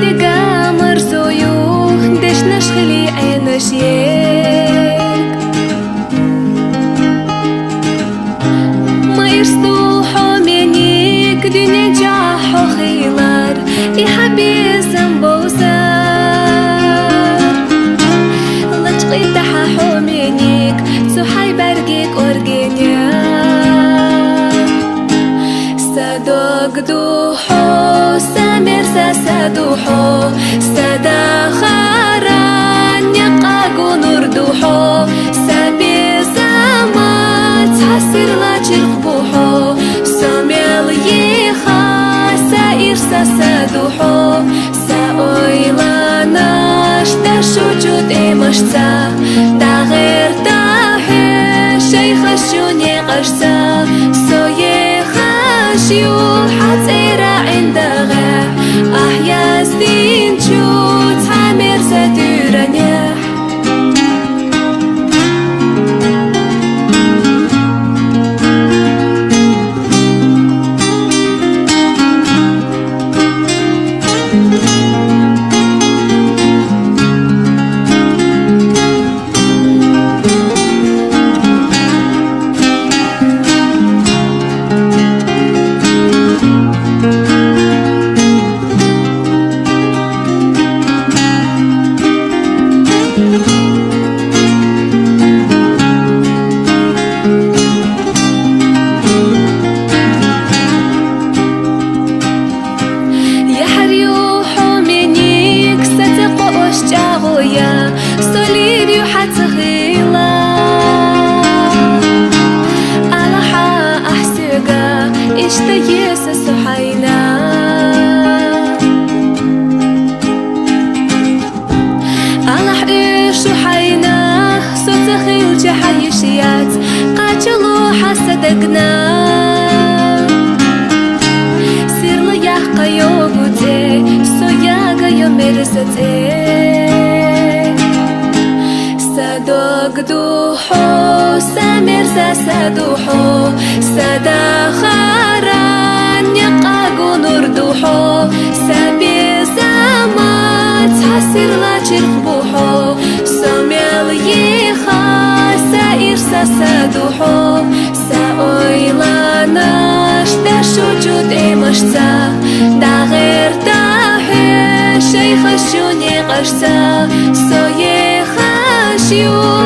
دقا مرزويو دش نشخلي عينش يك ما يرسلوحو منيك دنيا جاحو خيلار يحبي زنبوزار لجقي تحاحو منيك تحي برقيك أرقينيا صدق دوحو سامر سادوحو سدا خاران يقاقو نردوحو سابي زامات حسر لا جرقبوحو ساميل يخا سائر سادوحو ساويلا ناش تشوجود إمشتا دا غير تاحي شيخ الشوني قشتا سوي خاشيو حتيرا عندها أحيا سدين شو تعمر سترنيح سوليفيو حتخيلا ألحا أحسقا إشتيس سحينا ألح إيش حينا سوتخيل جحيشيات قاتلو حسدقنا سير ليحقا يوغوتي سوياغا يوميرستي صدق دوحو سامر سادوحو سدا خاران يقاقو نردوحو سابي زامات حسر لا جرقبوحو ساميل يخا سائر سادوحو ساويلا ناش تشوجود إمشتا دا غير تاحي شيخ الشوني قشتا سوي خاشيو